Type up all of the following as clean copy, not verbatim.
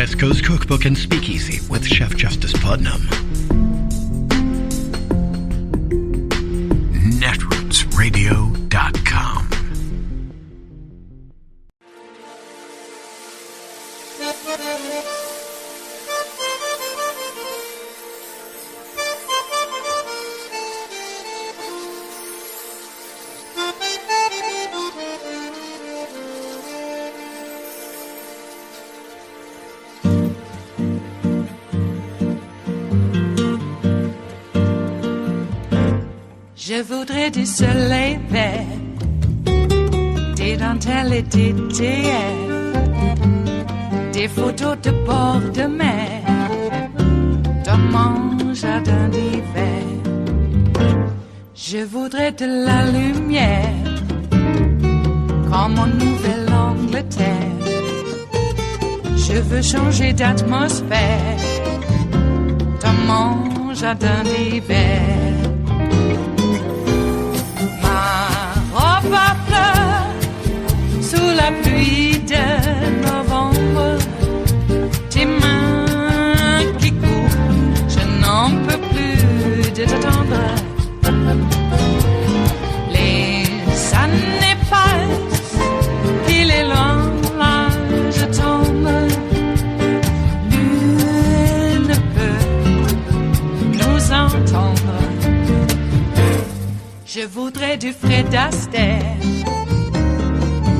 West Coast Cookbook and Speakeasy with Chef Justice Putnam. Netrootsradio.com. Je voudrais du soleil vert, des dentelles et des théières, des photos de bord de mer, dans mon jardin d'hiver. Je voudrais de la lumière, comme en Nouvelle-Angleterre. Je veux changer d'atmosphère, dans mon jardin d'hiver. Ma fleur sous la pluie de novembre, tes mains qui courent, je n'en peux plus de t'attendre. Les années passent, il est loin, là je tombe. Nul ne peut nous entendre. Je voudrais du Fred Astaire,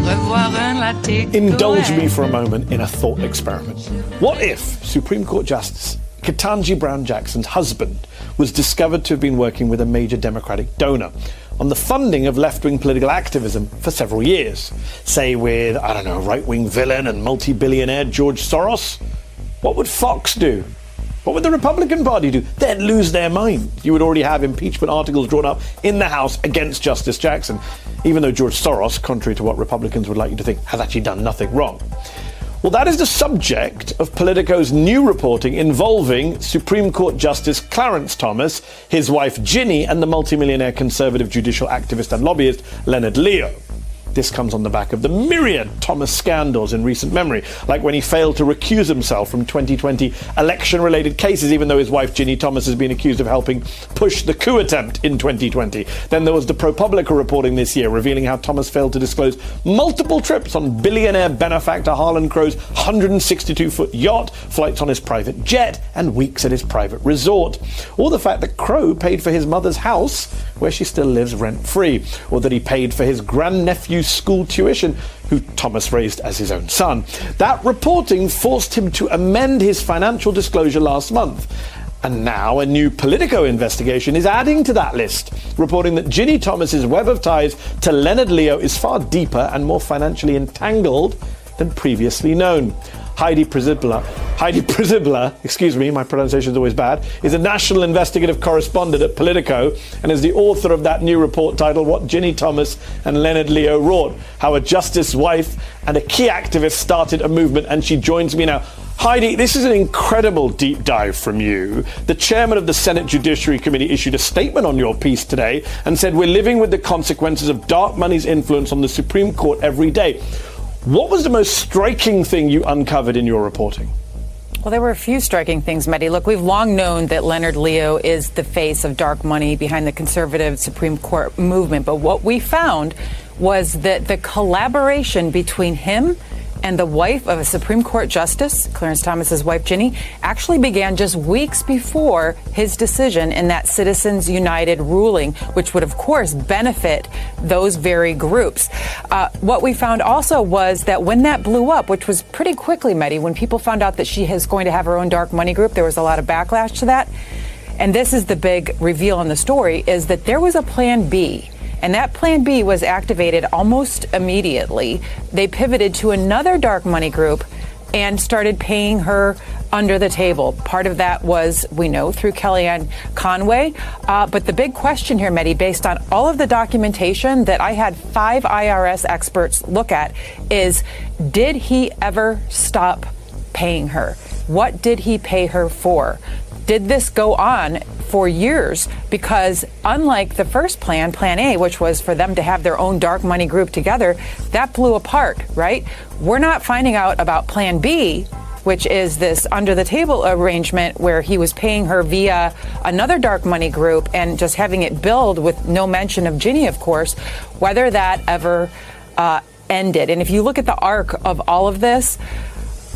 revoir un latte. Indulge me for a moment in a thought experiment. What if Supreme Court Justice Ketanji Brown Jackson's husband was discovered to have been working with a major Democratic donor on the funding of left-wing political activism for several years? Say with, I don't know, right-wing villain and multi-billionaire George Soros? What would Fox do? What would the Republican Party do? They'd lose their mind. You would already have impeachment articles drawn up in the House against Justice Jackson, even though George Soros, contrary to what Republicans would like you to think, has actually done nothing wrong. Well, that is the subject of Politico's new reporting involving Supreme Court Justice Clarence Thomas, his wife Ginny, and the multimillionaire conservative judicial activist and lobbyist Leonard Leo. This comes on the back of the myriad Thomas scandals in recent memory, like when he failed to recuse himself from 2020 election-related cases, even though his wife Ginny Thomas has been accused of helping push the coup attempt in 2020. Then there was the ProPublica reporting this year, revealing how Thomas failed to disclose multiple trips on billionaire benefactor Harlan Crow's 162-foot yacht, flights on his private jet, and weeks at his private resort. Or the fact that Crow paid for his mother's house, where she still lives rent-free, or that he paid for his grandnephew's school tuition, who Thomas raised as his own son. That reporting forced him to amend his financial disclosure last month. And now a new Politico investigation is adding to that list, reporting that Ginny Thomas's web of ties to Leonard Leo is far deeper and more financially entangled than previously known. Heidi Przybyla, excuse me, my pronunciation is always bad, is a national investigative correspondent at Politico and is the author of that new report titled What Ginny Thomas and Leonard Leo Wrought, How a Justice's Wife and a Key Activist Started a Movement, and she joins me now. Heidi, this is an incredible deep dive from you. The chairman of the Senate Judiciary Committee issued a statement on your piece today and said we're living with the consequences of dark money's influence on the Supreme Court every day. What was the most striking thing you uncovered in your reporting? Well, there were a few striking things, Mehdi. Look, we've long known that Leonard Leo is the face of dark money behind the conservative Supreme Court movement. But what we found was that the collaboration between him and the wife of a Supreme Court Justice, Clarence Thomas's wife, Ginny, actually began just weeks before his decision in that Citizens United ruling, which would, of course, benefit those very groups. What we found also was that when that blew up, which was pretty quickly, Mehdi, when people found out that she is going to have her own dark money group, there was a lot of backlash to that. And this is the big reveal in the story, is that there was a plan B. And that plan B was activated almost immediately. They pivoted to another dark money group and started paying her under the table. Part of that was, we know, through Kellyanne Conway. But the big question here, Mehdi, based on all of the documentation that I had 5 IRS experts look at, is did he ever stop paying her? What did he pay her for? Did this go on for years? Because unlike the first plan, Plan A, which was for them to have their own dark money group together, that blew apart, right? We're not finding out about Plan B which is this under-the-table arrangement where he was paying her via another dark money group and just having it billed with no mention of Ginny, of course, whether that ever ended. And if you look at the arc of all of this,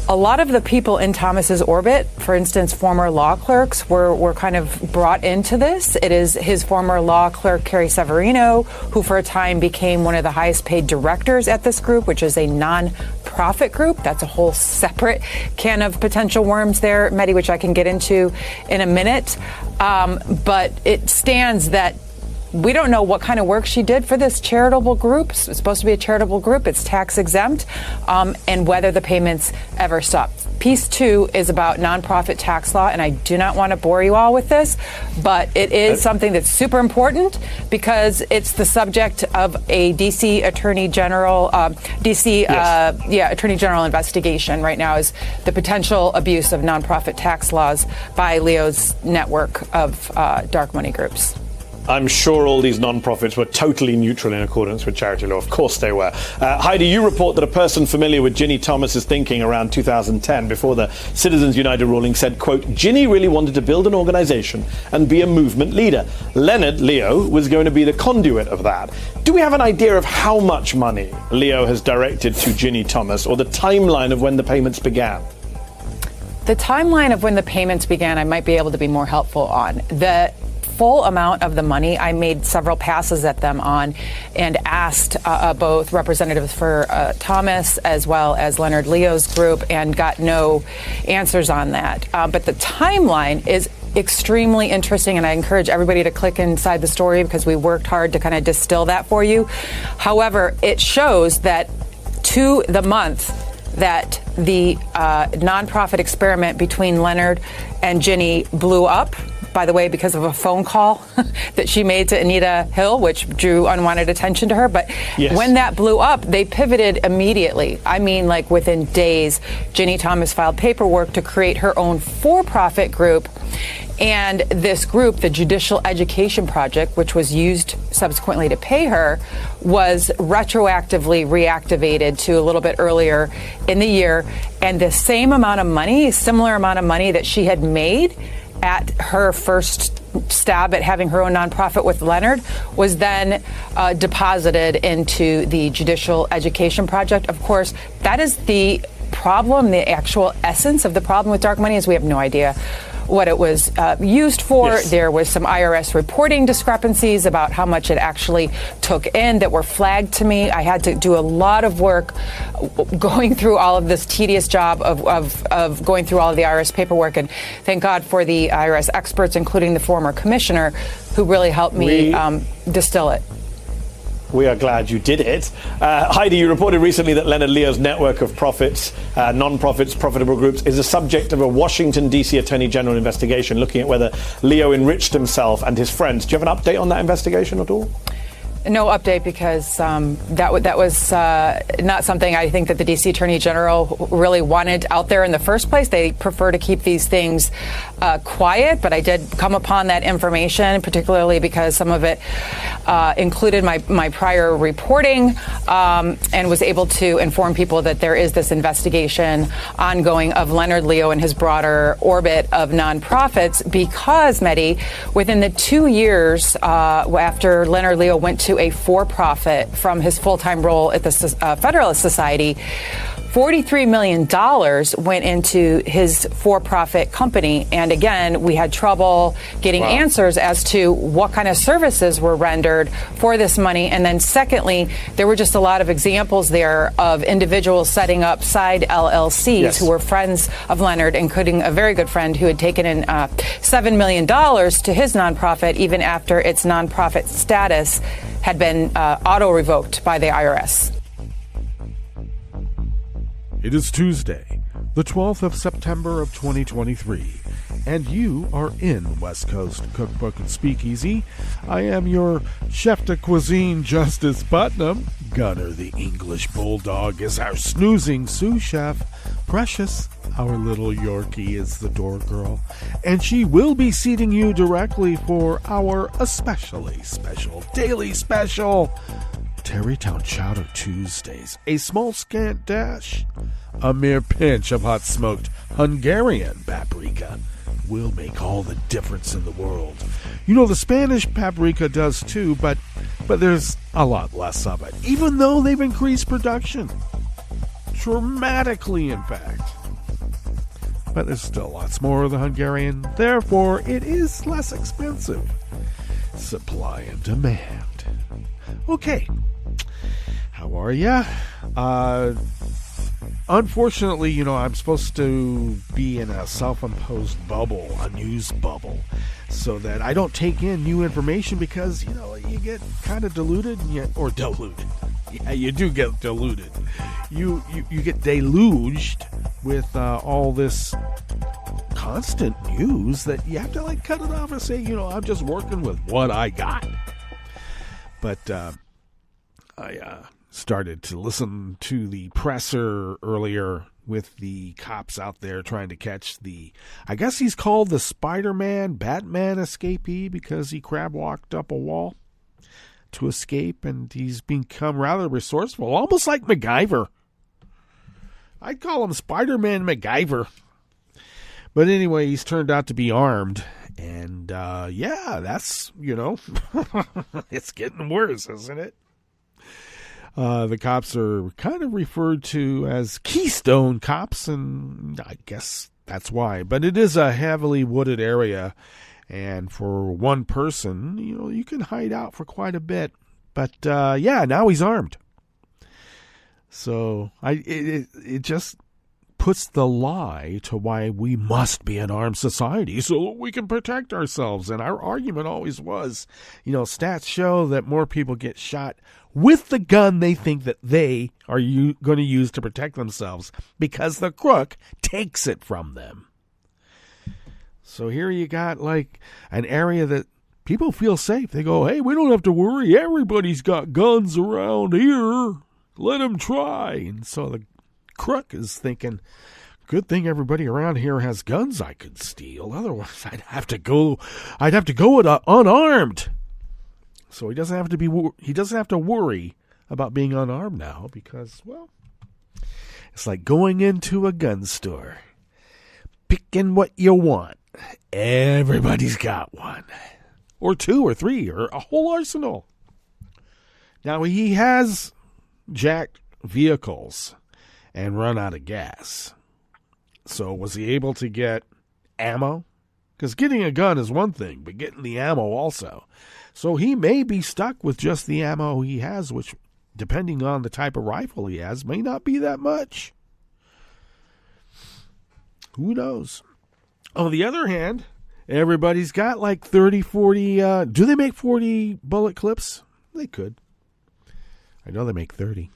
a lot of the people in Thomas's orbit, for instance, former law clerks, were kind of brought into this. It is his former law clerk, Carrie Severino, who for a time became one of the highest paid directors at this group, which is a non-profit group. That's a whole separate can of potential worms there, Mehdi, which I can get into in a minute. But it stands that we don't know what kind of work she did for this charitable group. It's supposed to be a charitable group. It's tax exempt, and whether the payments ever stop. Piece 2 is about nonprofit tax law, and I do not want to bore you all with this, but it is something that's super important because it's the subject of a D.C. Attorney General, Attorney General investigation right now is the potential abuse of nonprofit tax laws by Leo's network of dark money groups. I'm sure all these non-profits were totally neutral in accordance with charity law. Of course they were. Heidi, you report that a person familiar with Ginny Thomas's thinking around 2010, before the Citizens United ruling, said, quote, Ginny really wanted to build an organization and be a movement leader. Leonard, Leo, was going to be the conduit of that. Do we have an idea of how much money Leo has directed to Ginny Thomas, or the timeline of when the payments began? The timeline of when the payments began, I might be able to be more helpful on. The full amount of the money, I made several passes at them on and asked both representatives for Thomas as well as Leonard Leo's group and got no answers on that. But the timeline is extremely interesting, and I encourage everybody to click inside the story because we worked hard to kind of distill that for you. However, it shows that to the month that the nonprofit experiment between Leonard and Ginny blew up, by the way, because of a phone call that she made to Anita Hill, which drew unwanted attention to her. But when that blew up, they pivoted immediately. I mean, like within days, Ginny Thomas filed paperwork to create her own for-profit group. And this group, the Judicial Education Project, which was used subsequently to pay her, was retroactively reactivated to a little bit earlier in the year. And the same amount of money, similar amount of money that she had made at her first stab at having her own nonprofit with Leonard, was then deposited into the Judicial Education Project. Of course, that is the problem. The actual essence of the problem with dark money is we have no idea what it was used for. Yes. There was some IRS reporting discrepancies about how much it actually took in that were flagged to me. I had to do a lot of work going through all of this tedious job of going through all of the IRS paperwork, and thank God for the IRS experts, including the former commissioner, who really helped me distill it. We are glad you did it. Heidi, you reported recently that Leonard Leo's network of non-profits, profitable groups, is a subject of a Washington, D.C. Attorney General investigation looking at whether Leo enriched himself and his friends. Do you have an update on that investigation at all? No update, because that was not something I think that the D.C. Attorney General really wanted out there in the first place. They prefer to keep these things quiet, but I did come upon that information, particularly because some of it included my prior reporting, and was able to inform people that there is this investigation ongoing of Leonard Leo and his broader orbit of nonprofits, because, Mehdi, within the 2 years after Leonard Leo went to a for-profit from his full-time role at the Federalist Society, $43 million went into his for-profit company. And again, we had trouble getting answers as to what kind of services were rendered for this money. And then secondly, there were just a lot of examples there of individuals setting up side LLCs who were friends of Leonard, including a very good friend who had taken in $7 million to his nonprofit even after its nonprofit status had been auto-revoked by the IRS. It is Tuesday, the 12th of September of 2023, and you are in West Coast Cookbook and Speakeasy. I am your chef de cuisine, Justice Putnam. Gunner the English Bulldog is our snoozing sous chef. Precious, our little Yorkie, is the door girl, and she will be seating you directly for our especially special daily special, Tarrytown Chowder Tuesdays, a small scant dash a mere pinch of hot smoked Hungarian paprika will make all the difference in the world. You know, the Spanish paprika does too, but there's a lot less of it, even though they've increased production. Dramatically, in fact. But there's still lots more of the Hungarian, therefore it is less expensive. Supply and demand. Okay. How are ya? Unfortunately, you know, I'm supposed to be in a self-imposed bubble, a news bubble, so that I don't take in new information because, you know, you get kind of diluted, or diluted. Yeah, you do get diluted. You get deluged with all this constant news that you have to, like, cut it off and say, you know, I'm just working with what I got. But I started to listen to the presser earlier with the cops out there trying to catch I guess he's called the Spider-Man, Batman escapee because he crab walked up a wall to escape, and he's become rather resourceful, almost like MacGyver. I'd call him Spider-Man MacGyver. But anyway, he's turned out to be armed, and yeah, that's, you know, it's getting worse, isn't it? The cops are kind of referred to as Keystone cops, and I guess that's why. But it is a heavily wooded area, and for one person, you know, you can hide out for quite a bit. But yeah, now he's armed. So it just puts the lie to why we must be an armed society so we can protect ourselves. And our argument always was, you know, stats show that more people get shot with the gun they think that they are going to use to protect themselves because the crook takes it from them. So here you got like an area that people feel safe. They go, hey, we don't have to worry. Everybody's got guns around here. Let them try. And so the crook is thinking, good thing everybody around here has guns I could steal. Otherwise, I'd have to go it unarmed. So he doesn't have to worry about being unarmed now because, well, it's like going into a gun store, picking what you want. Everybody's got one, or two, or three, or a whole arsenal. Now he has jacked vehicles and run out of gas. So was he able to get ammo? Because getting a gun is one thing, but getting the ammo also. So he may be stuck with just the ammo he has, which, depending on the type of rifle he has, may not be that much. Who knows? On the other hand, everybody's got like 30, 40... do they make 40 bullet clips? They could. I know they make 30.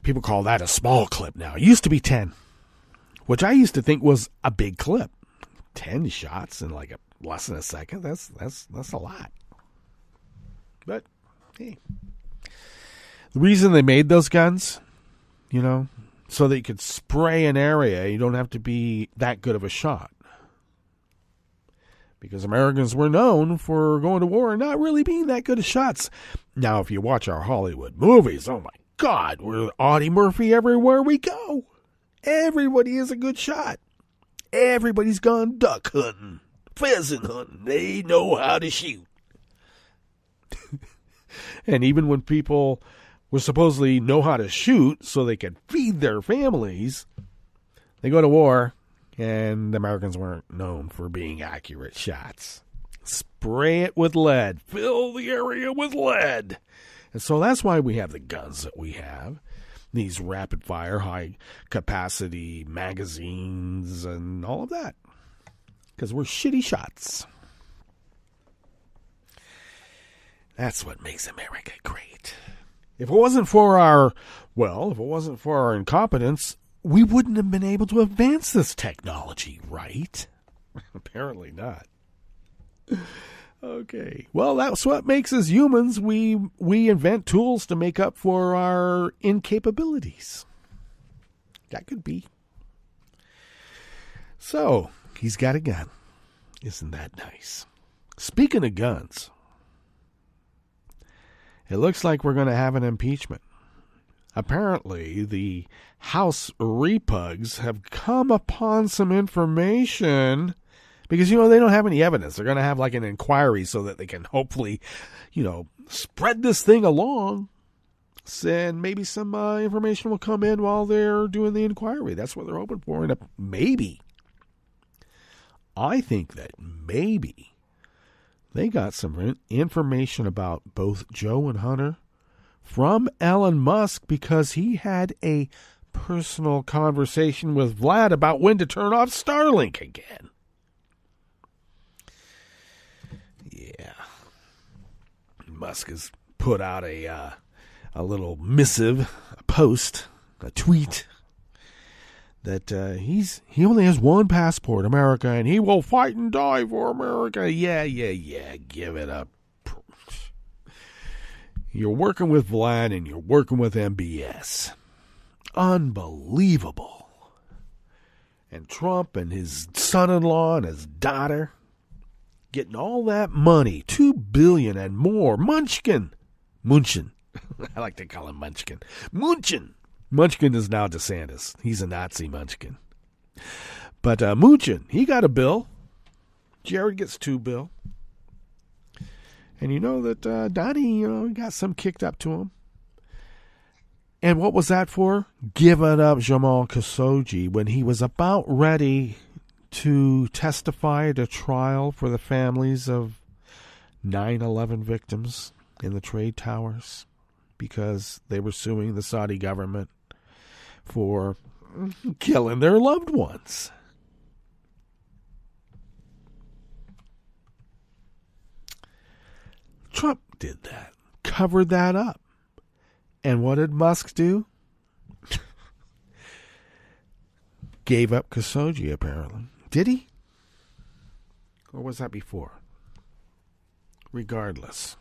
People call that a small clip now. It used to be 10, which I used to think was a big clip. 10 shots in like less than a second. That's a lot. But hey, the reason they made those guns, you know, so that you could spray an area, you don't have to be that good of a shot. Because Americans were known for going to war and not really being that good at shots. Now, if you watch our Hollywood movies, oh my God, we're Audie Murphy everywhere we go. Everybody is a good shot. Everybody's gone duck hunting, pheasant hunting. They know how to shoot. And even when people were supposedly know how to shoot so they could feed their families, they go to war, and the Americans weren't known for being accurate shots. Spray it with lead. Fill the area with lead. And so that's why we have the guns that we have. These rapid-fire, high-capacity magazines and all of that. Because we're shitty shots. That's what makes America great. If it wasn't for our incompetence, we wouldn't have been able to advance this technology, right? Apparently not. Okay. Well, that's what makes us humans. We invent tools to make up for our incapabilities. That could be. So, he's got a gun. Isn't that nice? Speaking of guns, it looks like we're going to have an impeachment. apparently the House Repugs have come upon some information because, they don't have any evidence. They're going to have like an inquiry so that they can hopefully, spread this thing along. And maybe some information will come in while they're doing the inquiry. That's what they're hoping for. And maybe, I think that maybe they got some information about both Joe and Hunter from Elon Musk because he had a personal conversation with Vlad about when to turn off Starlink again. Yeah. Musk has put out a little missive, a post, a tweet that he only has one passport, America, and he will fight and die for America. Yeah, give it up. You're working with Vlad and you're working with MBS. Unbelievable. And Trump and his son-in-law and his daughter getting all that money, $2 billion and more. Munchkin. I like to call him Munchkin. Munchkin is now DeSantis. He's a Nazi Munchkin. But Munchin, he got a bill. Jared gets $2 billion. And you know that Donnie, got some kicked up to him. And what was that for? Giving up Jamal Khashoggi when he was about ready to testify at a trial for the families of 9/11 victims in the trade towers because they were suing the Saudi government for killing their loved ones. Trump did that, covered that up. And what did Musk do? Gave up Khashoggi, apparently. Did he? Or was that before? Regardless.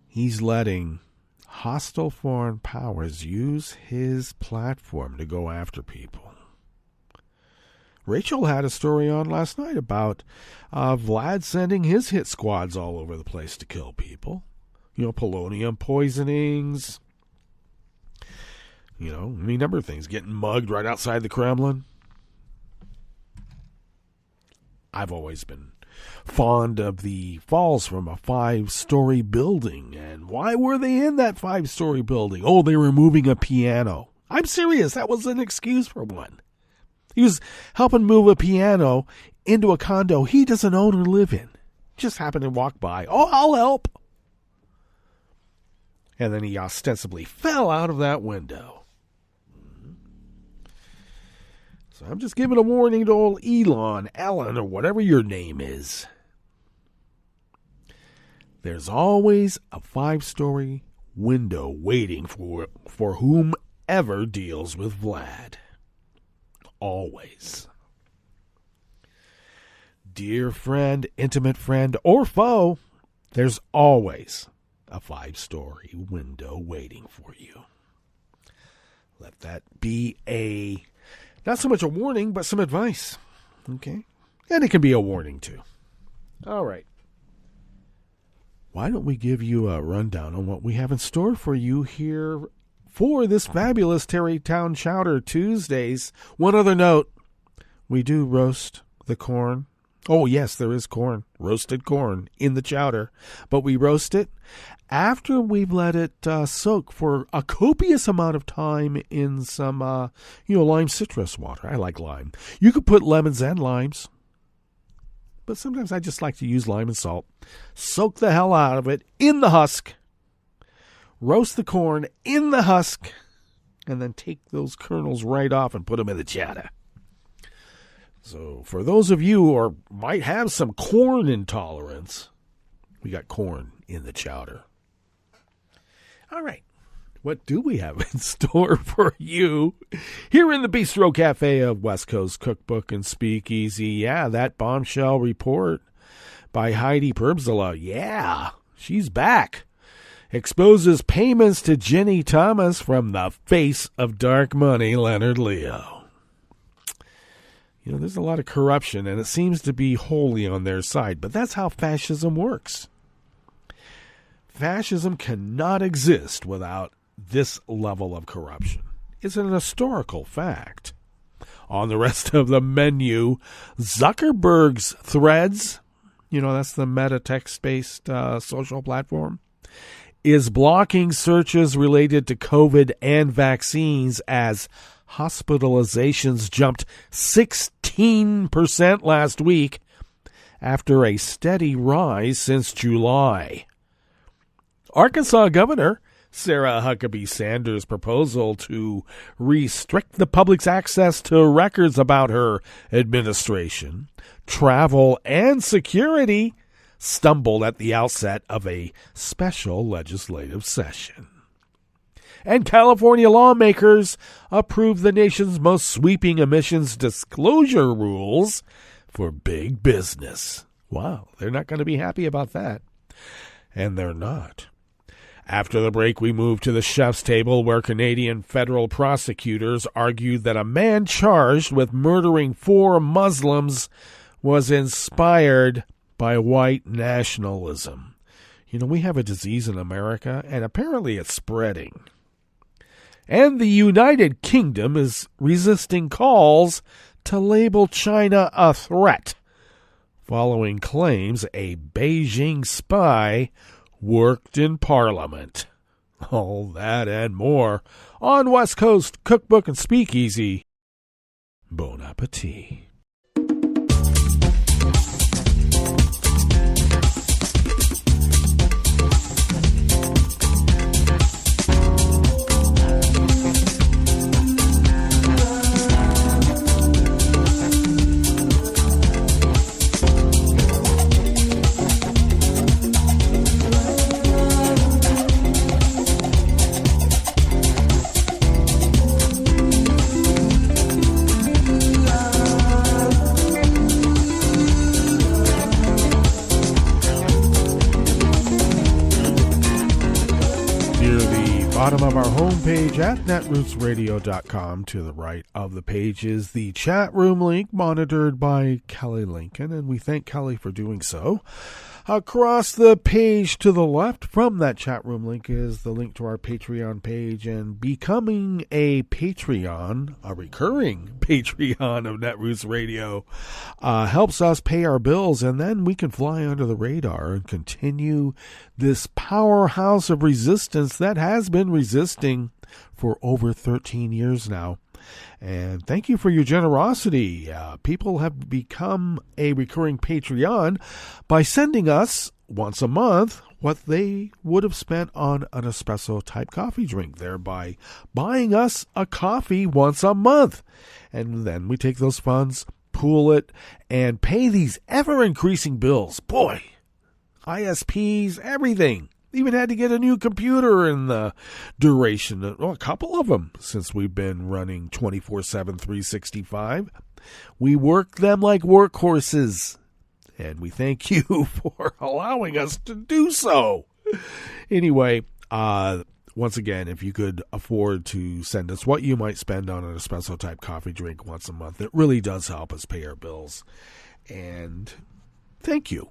He's letting hostile foreign powers use his platform to go after people. Rachel had a story on last night about Vlad sending his hit squads all over the place to kill people. Polonium poisonings. Any number of things. Getting mugged right outside the Kremlin. I've always been fond of the falls from a 5-story building. And why were they in that 5-story building? Oh, they were moving a piano. I'm serious. That was an excuse for one. He was helping move a piano into a condo he doesn't own or live in. Just happened to walk by. Oh, I'll help. And then he ostensibly fell out of that window. So I'm just giving a warning to old Ellen, or whatever your name is. There's always a 5-story window waiting for whomever deals with Vlad. Always. Dear friend, intimate friend, or foe, there's always a 5-story window waiting for you. Let that be not so much a warning, but some advice. Okay? And it can be a warning, too. All right. Why don't we give you a rundown on what we have in store for you here for this fabulous Tarrytown Chowder Tuesdays. One other note. We do roast the corn. Oh, yes, there is corn. Roasted corn in the chowder. But we roast it after we've let it soak for a copious amount of time in some, lime citrus water. I like lime. You could put lemons and limes. But sometimes I just like to use lime and salt. Soak the hell out of it in the husk. Roast the corn in the husk. And then take those kernels right off and put them in the chowder. So for those of you who might have some corn intolerance, we got corn in the chowder. All right. What do we have in store for you here in the Bistro Cafe of West Coast Cookbook and Speakeasy? Yeah, that bombshell report by Heidi Perbsala. Yeah, she's back. Exposes payments to Ginny Thomas from the face of dark money, Leonard Leo. There's a lot of corruption, and it seems to be wholly on their side. But that's how fascism works. fascism cannot exist without this level of corruption. It's an historical fact. On the rest of the menu, Zuckerberg's Threads, that's the meta text-based social platform, is blocking searches related to COVID and vaccines as hospitalizations jumped 16% last week after a steady rise since July. Arkansas Governor Sarah Huckabee Sanders' proposal to restrict the public's access to records about her administration, travel, and security stumbled at the outset of a special legislative session. And California lawmakers approved the nation's most sweeping emissions disclosure rules for big business. Wow, they're not going to be happy about that. And they're not. After the break, we move to the chef's table, where Canadian federal prosecutors argued that a man charged with murdering 4 Muslims was inspired by white nationalism. We have a disease in America, and apparently it's spreading. And the United Kingdom is resisting calls to label China a threat, following claims a Beijing spy worked in Parliament. All that and more on West Coast Cookbook and Speakeasy. Bon appetit. Bottom of our homepage at netrootsradio.com. To the right of the page is the chat room link, monitored by Kelly Lincoln, and we thank Kelly for doing so. Across the page to the left from that chat room link is the link to our Patreon page, and becoming a Patreon, a recurring Patreon of Netroots Radio, helps us pay our bills, and then we can fly under the radar and continue this powerhouse of resistance that has been resisting for over 13 years now. And thank you for your generosity. People have become a recurring Patreon by sending us once a month what they would have spent on an espresso-type coffee drink, thereby buying us a coffee once a month. And then we take those funds, pool it, and pay these ever-increasing bills. Boy, ISPs, everything. Even had to get a new computer in the duration, a couple of them, since we've been running 24/7, 365. We work them like workhorses, and we thank you for allowing us to do so. Anyway, once again, if you could afford to send us what you might spend on an espresso-type coffee drink once a month, it really does help us pay our bills. And thank you.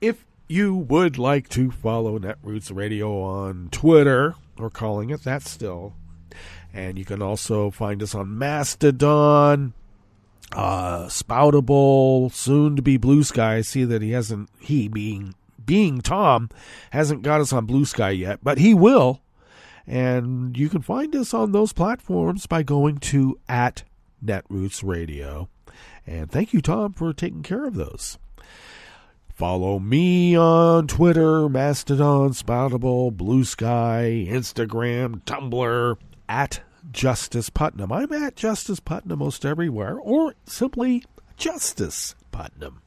If you would like to follow Netroots Radio on Twitter, or calling it that still, and you can also find us on Mastodon, Spoutable, soon to be Blue Sky. I see that he being Tom, hasn't got us on Blue Sky yet, but he will. And you can find us on those platforms by going to @Netroots Radio. And thank you, Tom, for taking care of those. Follow me on Twitter, Mastodon, Spoutable, Blue Sky, Instagram, Tumblr, @Justice Putnam. I'm at Justice Putnam most everywhere, or simply Justice Putnam.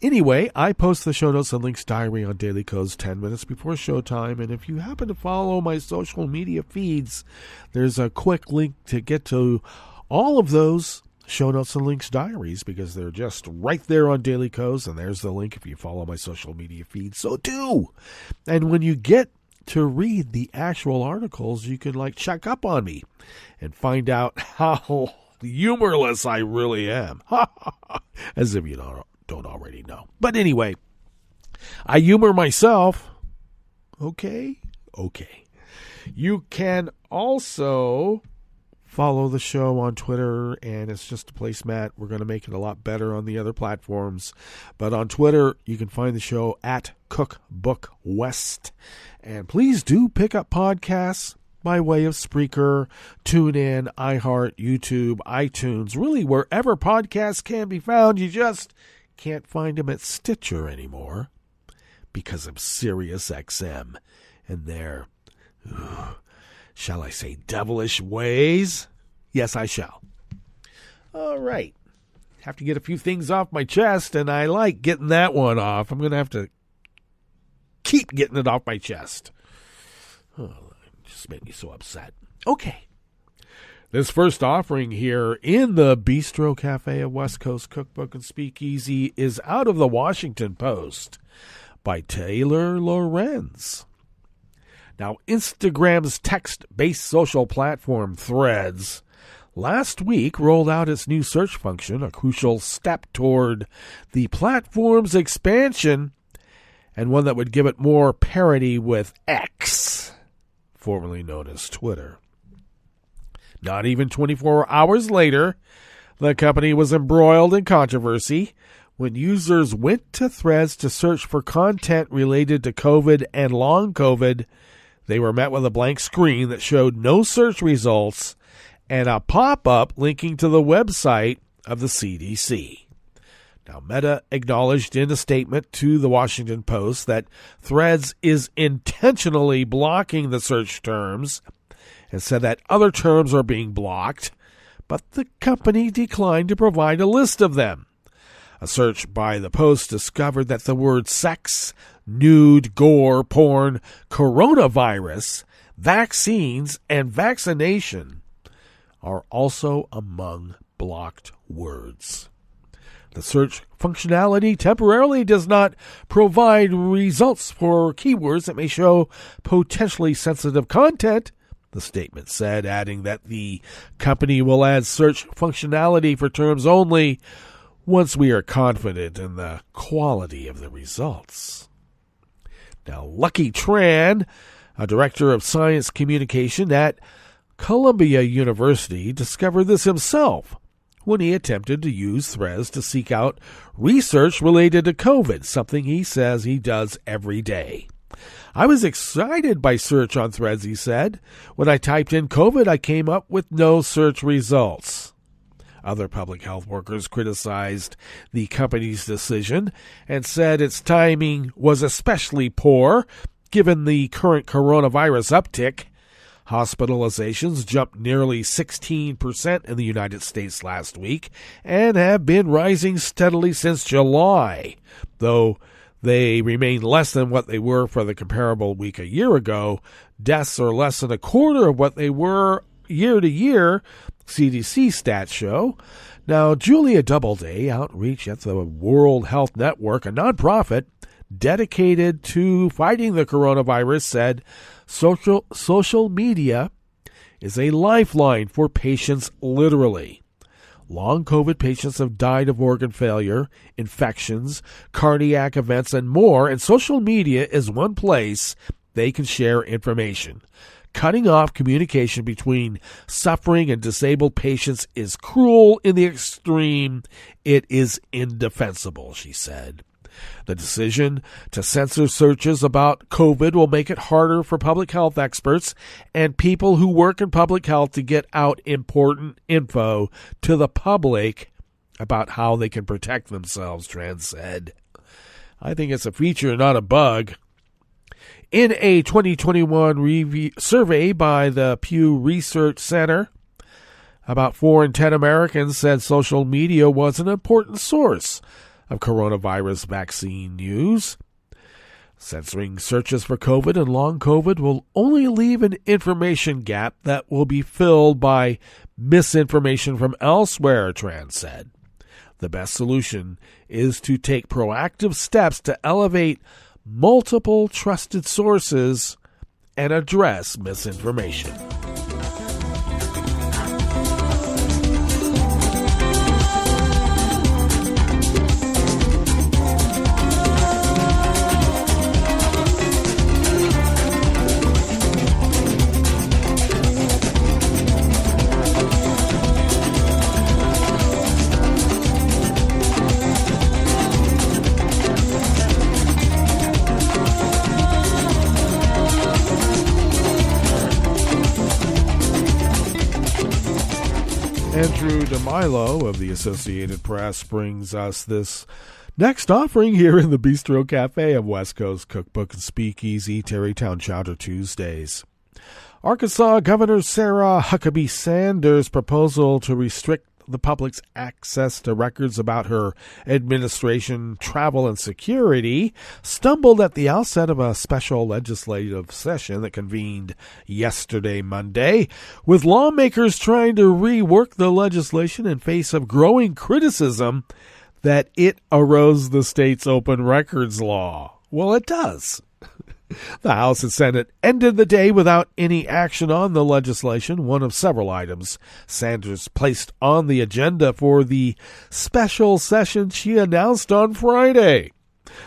Anyway, I post the show notes and links diary on Daily Codes 10 minutes before showtime, and if you happen to follow my social media feeds, there's a quick link to get to all of those show notes and links diaries, because they're just right there on Daily Codes, and there's the link if you follow my social media feed. So do. And when you get to read the actual articles, you can check up on me and find out how humorless I really am. As if you don't already know. But anyway, I humor myself. Okay. You can also follow the show on Twitter, and it's just a placemat. We're going to make it a lot better on the other platforms. But on Twitter, you can find the show at Cookbook West. And please do pick up podcasts by way of Spreaker, TuneIn, iHeart, YouTube, iTunes, really wherever podcasts can be found. You just can't find them at Stitcher anymore because of SiriusXM and their, shall I say, devilish ways? Yes, I shall. All right. Have to get a few things off my chest, and I like getting that one off. I'm going to have to keep getting it off my chest. Oh, it just made me so upset. Okay. This first offering here in the Bistro Cafe of West Coast Cookbook and Speakeasy is out of the Washington Post by Taylor Lorenz. Now, Instagram's text-based social platform Threads last week rolled out its new search function, a crucial step toward the platform's expansion and one that would give it more parity with X, formerly known as Twitter. Not even 24 hours later, the company was embroiled in controversy when users went to Threads to search for content related to COVID and long COVID. They were met with a blank screen that showed no search results and a pop-up linking to the website of the CDC. Now, Meta acknowledged in a statement to the Washington Post that Threads is intentionally blocking the search terms and said that other terms are being blocked, but the company declined to provide a list of them. A search by the Post discovered that the word sex, nude, gore, porn, coronavirus, vaccines, and vaccination are also among blocked words. The search functionality temporarily does not provide results for keywords that may show potentially sensitive content, the statement said, adding that the company will add search functionality for terms only once we are confident in the quality of the results. Now, Lucky Tran, a director of science communication at Columbia University, discovered this himself when he attempted to use Threads to seek out research related to COVID, something he says he does every day. I was excited by search on Threads, he said. When I typed in COVID, I came up with no search results. Other public health workers criticized the company's decision and said its timing was especially poor given the current coronavirus uptick. Hospitalizations jumped nearly 16% in the United States last week and have been rising steadily since July, though they remain less than what they were for the comparable week a year ago. Deaths are less than a quarter of what they were year to year, CDC stats show. Now, Julia Doubleday, outreach at the World Health Network, a nonprofit dedicated to fighting the coronavirus, said social media is a lifeline for patients literally. Long COVID patients have died of organ failure, infections, cardiac events, and more, and social media is one place they can share information. Cutting off communication between suffering and disabled patients is cruel in the extreme. It is indefensible, she said. The decision to censor searches about COVID will make it harder for public health experts and people who work in public health to get out important info to the public about how they can protect themselves, Tran said. I think it's a feature, not a bug. In a 2021 survey by the Pew Research Center, about 4 in 10 Americans said social media was an important source of coronavirus vaccine news. Censoring searches for COVID and long COVID will only leave an information gap that will be filled by misinformation from elsewhere, Tran said. The best solution is to take proactive steps to elevate multiple trusted sources and address misinformation. Andrew DeMilo of the Associated Press brings us this next offering here in the Bistro Cafe of West Coast Cookbook and Speakeasy, Tarrytown Chowder Tuesdays. Arkansas Governor Sarah Huckabee Sanders' proposal to restrict the public's access to records about her administration, travel, and security stumbled at the outset of a special legislative session that convened yesterday, Monday, with lawmakers trying to rework the legislation in face of growing criticism that it erodes the state's open records law. Well, it does. The House and Senate ended the day without any action on the legislation, one of several items Sanders placed on the agenda for the special session she announced on Friday.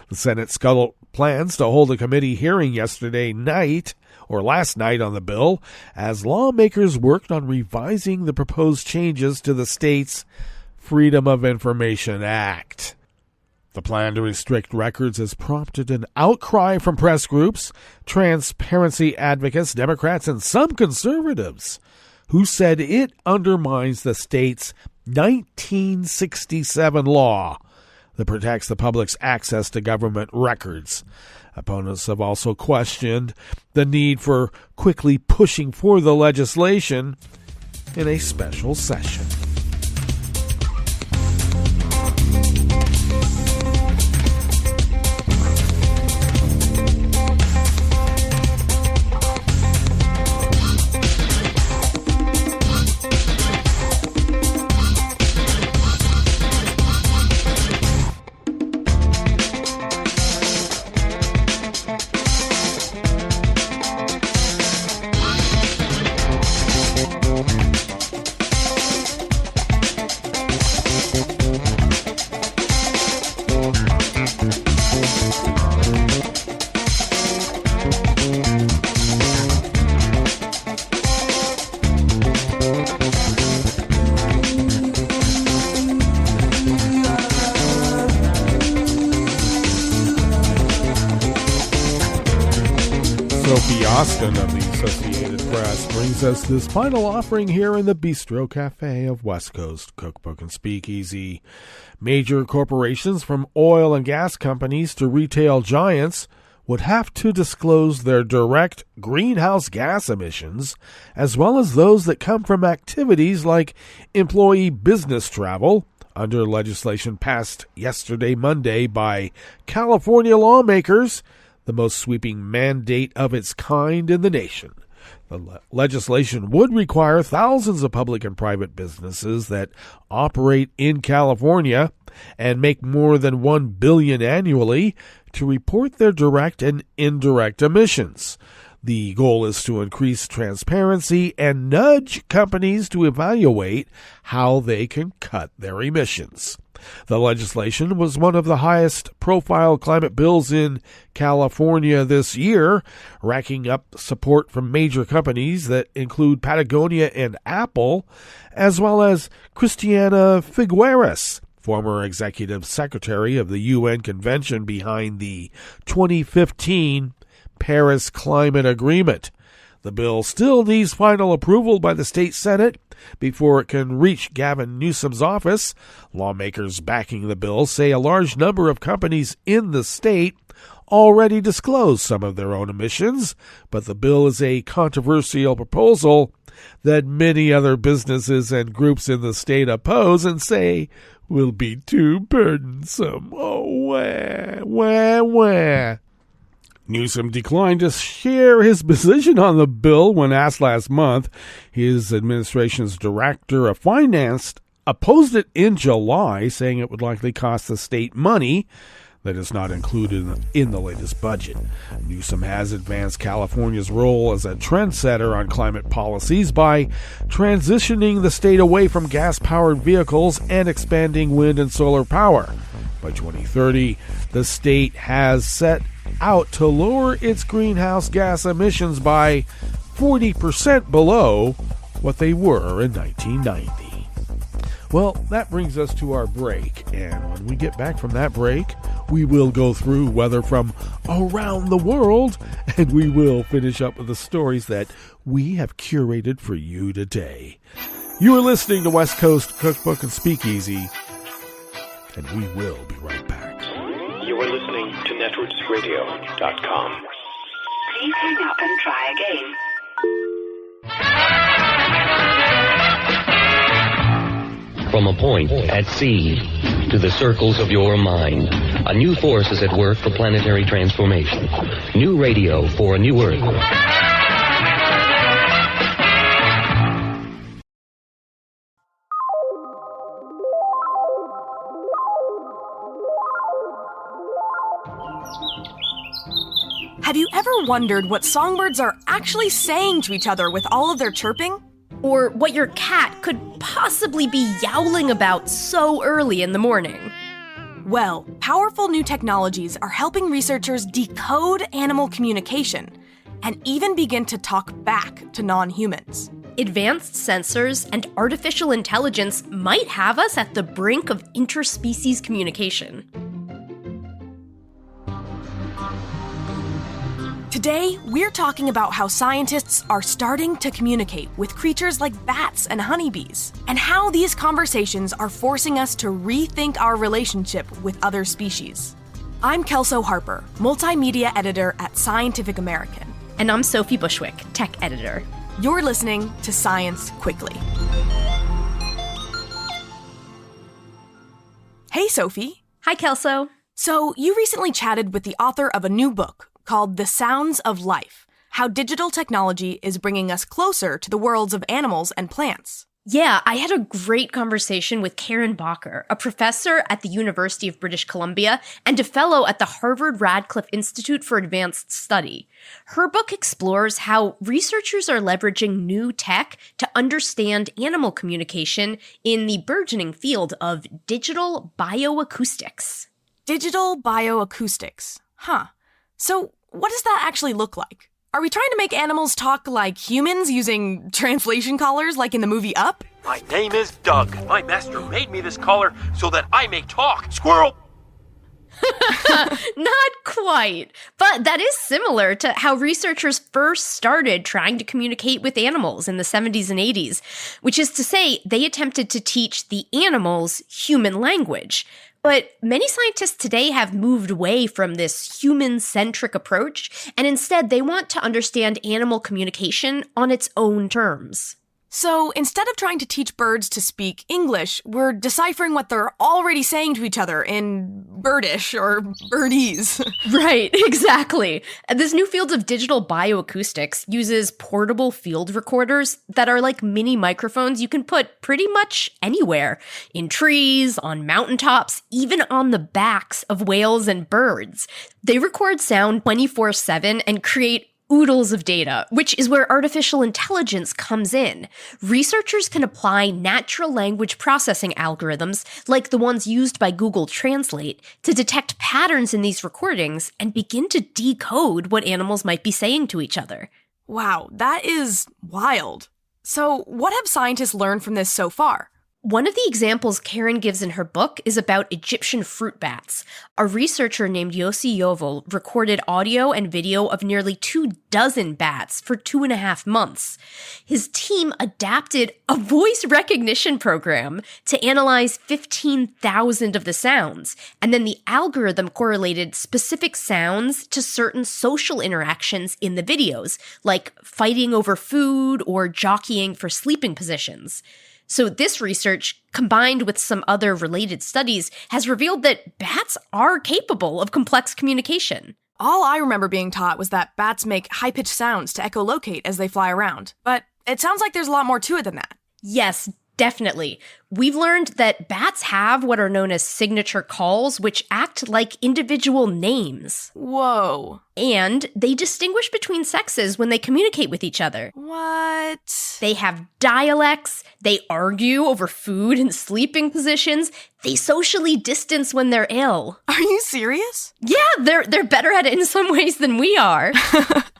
The Senate scuttled plans to hold a committee hearing last night on the bill, as lawmakers worked on revising the proposed changes to the state's Freedom of Information Act. The plan to restrict records has prompted an outcry from press groups, transparency advocates, Democrats, and some conservatives who said it undermines the state's 1967 law that protects the public's access to government records. Opponents have also questioned the need for quickly pushing for the legislation in a special session. Austin of the Associated Press brings us this final offering here in the Bistro Cafe of West Coast Cookbook and Speakeasy. Major corporations, from oil and gas companies to retail giants, would have to disclose their direct greenhouse gas emissions, as well as those that come from activities like employee business travel, under legislation passed yesterday, Monday, by California lawmakers, the most sweeping mandate of its kind in the nation. The legislation would require thousands of public and private businesses that operate in California and make more than $1 billion annually to report their direct and indirect emissions. The goal is to increase transparency and nudge companies to evaluate how they can cut their emissions. The legislation was one of the highest-profile climate bills in California this year, racking up support from major companies that include Patagonia and Apple, as well as Christiana Figueres, former executive secretary of the UN convention behind the 2015 Paris Climate Agreement. The bill still needs final approval by the state Senate before it can reach Gavin Newsom's office. Lawmakers backing the bill say a large number of companies in the state already disclose some of their own emissions, but the bill is a controversial proposal that many other businesses and groups in the state oppose and say will be too burdensome. Oh, wah. Newsom declined to share his position on the bill when asked last month. His administration's director of finance opposed it in July, saying it would likely cost the state money that is not included in the latest budget. Newsom has advanced California's role as a trendsetter on climate policies by transitioning the state away from gas-powered vehicles and expanding wind and solar power. By 2030, the state has set out to lower its greenhouse gas emissions by 40% below what they were in 1990. Well, that brings us to our break, and when we get back from that break, we will go through weather from around the world, and we will finish up with the stories that we have curated for you today. You are listening to West Coast Cookbook and Speakeasy, and we will be right back. You are listening to netrootsradio.com. Please hang up and try again. From a point at sea to the circles of your mind, a new force is at work for planetary transformation. New radio for a new Earth. Have you ever wondered what songbirds are actually saying to each other with all of their chirping? Or what your cat could possibly be yowling about so early in the morning? Well, powerful new technologies are helping researchers decode animal communication and even begin to talk back to non-humans. Advanced sensors and artificial intelligence might have us at the brink of interspecies communication. Today, we're talking about how scientists are starting to communicate with creatures like bats and honeybees, and how these conversations are forcing us to rethink our relationship with other species. I'm Kelso Harper, multimedia editor at Scientific American. And I'm Sophie Bushwick, tech editor. You're listening to Science Quickly. Hey, Sophie. Hi, Kelso. So, you recently chatted with the author of a new book called The Sounds of Life, How Digital Technology is Bringing Us Closer to the Worlds of Animals and Plants. Yeah, I had a great conversation with Karen Bacher, a professor at the University of British Columbia and a fellow at the Harvard Radcliffe Institute for Advanced Study. Her book explores how researchers are leveraging new tech to understand animal communication in the burgeoning field of digital bioacoustics. Digital bioacoustics. Huh. So, what does that actually look like? Are we trying to make animals talk like humans using translation collars like in the movie Up? My name is Doug. My master made me this collar so that I may talk. Squirrel! Not quite, but that is similar to how researchers first started trying to communicate with animals in the 70s and 80s, which is to say they attempted to teach the animals human language. But many scientists today have moved away from this human-centric approach, and instead they want to understand animal communication on its own terms. So instead of trying to teach birds to speak English, we're deciphering what they're already saying to each other in birdish or birdese. Right, exactly. This new field of digital bioacoustics uses portable field recorders that are like mini microphones you can put pretty much anywhere. In trees, on mountaintops, even on the backs of whales and birds. They record sound 24/7 and create oodles of data, which is where artificial intelligence comes in. Researchers can apply natural language processing algorithms, like the ones used by Google Translate, to detect patterns in these recordings and begin to decode what animals might be saying to each other. Wow, that is wild. So, what have scientists learned from this so far? One of the examples Karen gives in her book is about Egyptian fruit bats. A researcher named Yossi Yovel recorded audio and video of nearly 24 bats for 2.5 months. His team adapted a voice recognition program to analyze 15,000 of the sounds, and then the algorithm correlated specific sounds to certain social interactions in the videos, like fighting over food or jockeying for sleeping positions. So this research, combined with some other related studies, has revealed that bats are capable of complex communication. All I remember being taught was that bats make high-pitched sounds to echolocate as they fly around. But it sounds like there's a lot more to it than that. Yes, definitely. We've learned that bats have what are known as signature calls, which act like individual names. Whoa. And they distinguish between sexes when they communicate with each other. What? They have dialects, they argue over food and sleeping positions, they socially distance when they're ill. Are you serious? Yeah, they're better at it in some ways than we are.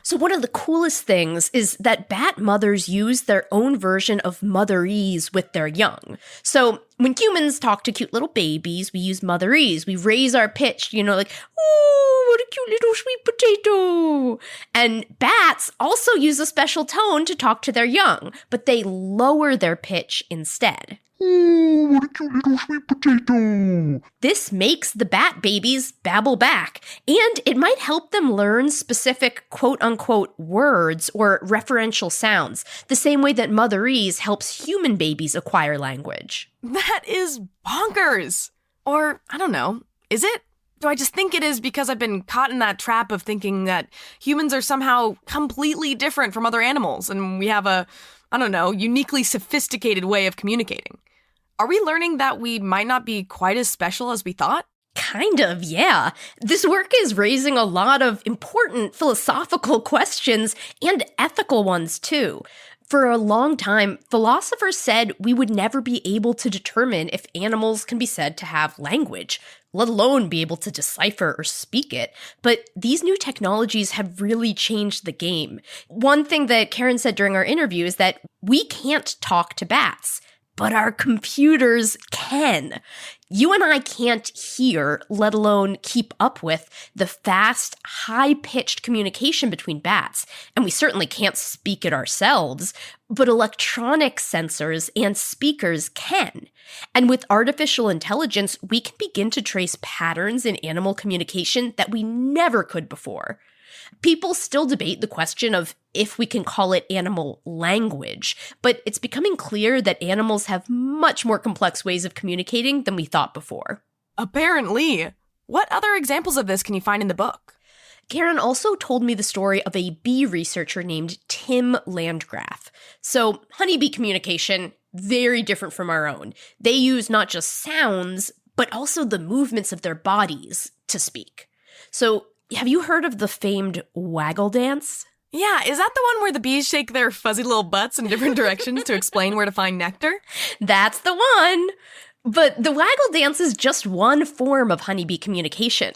So one of the coolest things is that bat mothers use their own version of motherese with their young. So When humans talk to cute little babies, we use motherese. We raise our pitch, like, "Ooh, what a cute little sweet potato." And bats also use a special tone to talk to their young, but they lower their pitch instead. "Ooh, what a cute little sweet potato." This makes the bat babies babble back, and it might help them learn specific quote-unquote words or referential sounds, the same way that motherese helps human babies acquire language. That is bonkers. Or, I don't know, is it? Do I just think it is because I've been caught in that trap of thinking that humans are somehow completely different from other animals, and we have a, uniquely sophisticated way of communicating? Are we learning that we might not be quite as special as we thought? Kind of, yeah. This work is raising a lot of important philosophical questions and ethical ones, too. For a long time, philosophers said we would never be able to determine if animals can be said to have language, let alone be able to decipher or speak it. But these new technologies have really changed the game. One thing that Karen said during our interview is that we can't talk to bats, but our computers can. You and I can't hear, let alone keep up with, the fast, high-pitched communication between bats, and we certainly can't speak it ourselves, but electronic sensors and speakers can. And with artificial intelligence, we can begin to trace patterns in animal communication that we never could before. People still debate the question of if we can call it animal language, but it's becoming clear that animals have much more complex ways of communicating than we thought before. Apparently. What other examples of this can you find in the book? Karen also told me the story of a bee researcher named Tim Landgraf. So, honeybee communication, very different from our own. They use not just sounds, but also the movements of their bodies to speak. So, have you heard of the famed waggle dance? Yeah, is that the one where the bees shake their fuzzy little butts in different directions to explain where to find nectar? That's the one! But the waggle dance is just one form of honeybee communication.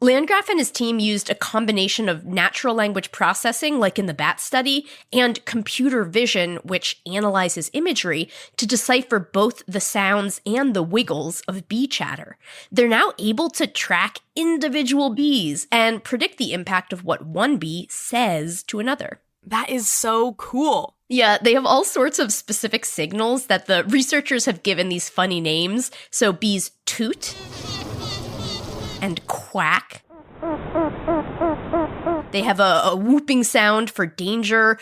Landgraf and his team used a combination of natural language processing, like in the bat study, and computer vision, which analyzes imagery, to decipher both the sounds and the wiggles of bee chatter. They're now able to track individual bees and predict the impact of what one bee says to another. That is so cool. Yeah, they have all sorts of specific signals that the researchers have given these funny names. So bees toot and quack. They have a whooping sound for danger,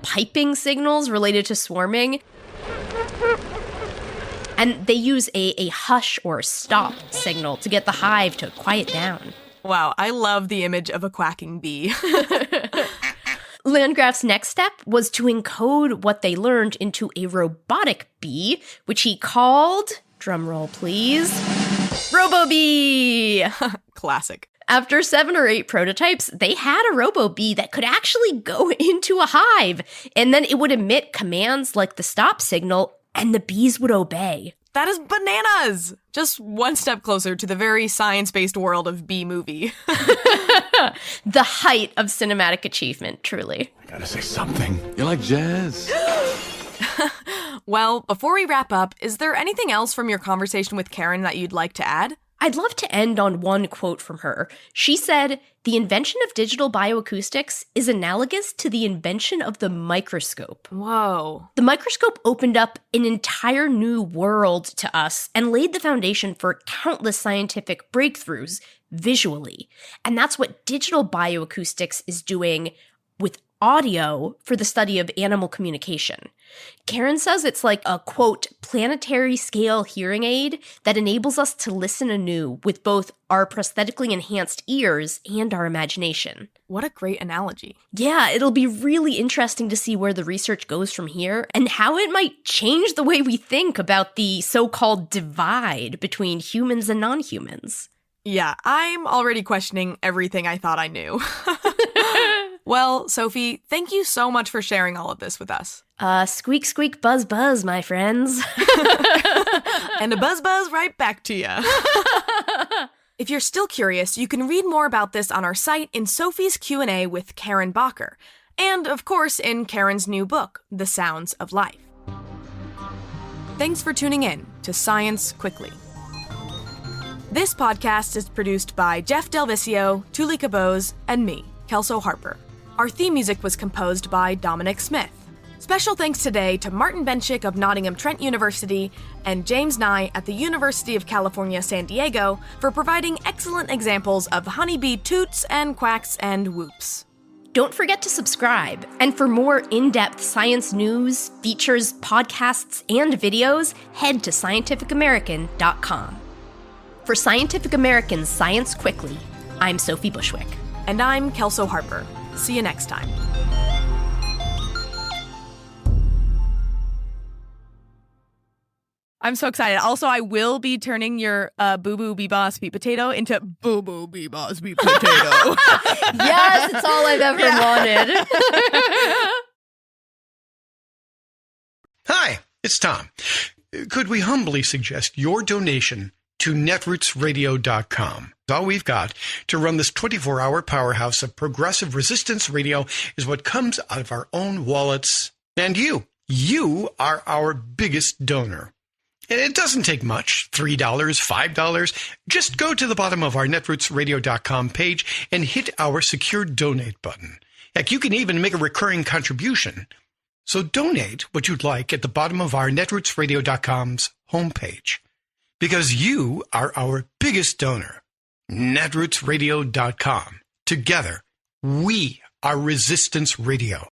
piping signals related to swarming, and they use a hush or stop signal to get the hive to quiet down. Wow, I love the image of a quacking bee. Landgraf's next step was to encode what they learned into a robotic bee, which he called, drumroll please, RoboBee! Classic. After 7 or 8 prototypes, they had a RoboBee that could actually go into a hive, and then it would emit commands like the stop signal, and the bees would obey. That is bananas! Just one step closer to the very science-based world of Bee Movie. The height of cinematic achievement, truly. I gotta say something. You like jazz? Well, before we wrap up, is there anything else from your conversation with Karen that you'd like to add? I'd love to end on one quote from her. She said, "The invention of digital bioacoustics is analogous to the invention of the microscope." Whoa. The microscope opened up an entire new world to us and laid the foundation for countless scientific breakthroughs visually. And that's what digital bioacoustics is doing with audio for the study of animal communication. Karen says it's like a, quote, planetary scale hearing aid that enables us to listen anew with both our prosthetically enhanced ears and our imagination. What a great analogy. Yeah, it'll be really interesting to see where the research goes from here and how it might change the way we think about the so-called divide between humans and non-humans. Yeah, I'm already questioning everything I thought I knew. Well, Sophie, thank you so much for sharing all of this with us. Squeak, squeak, buzz, buzz, my friends. And a buzz, buzz right back to you. If you're still curious, you can read more about this on our site in Sophie's Q&A with Karen Bacher, and of course in Karen's new book, The Sounds of Life. Thanks for tuning in to Science Quickly. This podcast is produced by Jeff Delvicio, Tuli Cabose, and me, Kelso Harper. Our theme music was composed by Dominic Smith. Special thanks today to Martin Benchick of Nottingham Trent University and James Nye at the University of California, San Diego for providing excellent examples of honeybee toots and quacks and whoops. Don't forget to subscribe, and for more in-depth science news, features, podcasts, and videos, head to scientificamerican.com. For Scientific American's Science Quickly, I'm Sophie Bushwick. And I'm Kelso Harper. See you next time. I'm so excited. Also, I will be turning your Boo Boo Bee Boss Sweet Potato into Boo Boo Bee Boss Sweet Potato. Yes, it's all I've ever wanted. Hi, it's Tom. Could we humbly suggest your donation to netrootsradio.com? All we've got to run this 24-hour powerhouse of progressive resistance radio is what comes out of our own wallets. And you are our biggest donor. And it doesn't take much, $3, $5. Just go to the bottom of our netrootsradio.com page and hit our secure donate button. Heck, you can even make a recurring contribution. So donate what you'd like at the bottom of our netrootsradio.com's homepage. Because you are our biggest donor. netrootsradio.com. Together, we are Resistance Radio.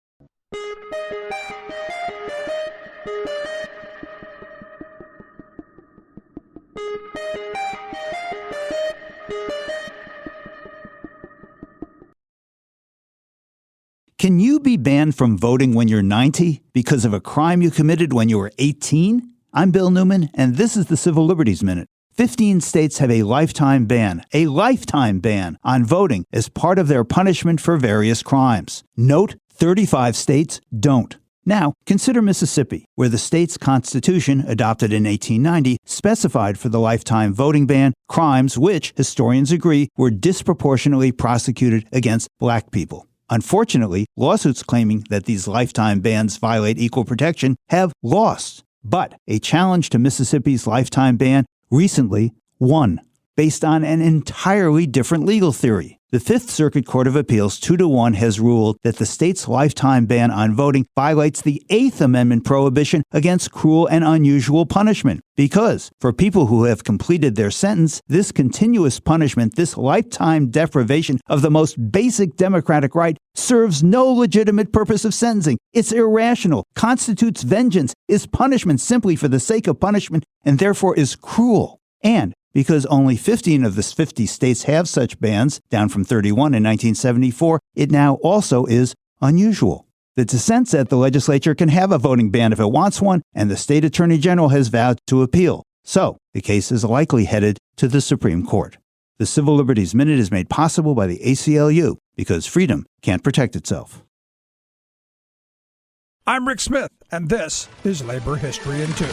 Can you be banned from voting when you're 90 because of a crime you committed when you were 18? I'm Bill Newman, and this is the Civil Liberties Minute. 15 states have a lifetime ban on voting as part of their punishment for various crimes. Note, 35 states don't. Now, consider Mississippi, where the state's constitution, adopted in 1890, specified for the lifetime voting ban crimes which, historians agree, were disproportionately prosecuted against black people. Unfortunately, lawsuits claiming that these lifetime bans violate equal protection have lost. But a challenge to Mississippi's lifetime ban recently won, based on an entirely different legal theory. The Fifth Circuit Court of Appeals 2-1 has ruled that the state's lifetime ban on voting violates the Eighth Amendment prohibition against cruel and unusual punishment. Because, for people who have completed their sentence, this continuous punishment, this lifetime deprivation of the most basic democratic right, serves no legitimate purpose of sentencing. It's irrational, constitutes vengeance, is punishment simply for the sake of punishment, and therefore is cruel. And because only 15 of the 50 states have such bans, down from 31 in 1974, it now also is unusual. The dissent said the legislature can have a voting ban if it wants one, and the state attorney general has vowed to appeal. So, the case is likely headed to the Supreme Court. The Civil Liberties Minute is made possible by the ACLU, because freedom can't protect itself. I'm Rick Smith, and this is Labor History in 2.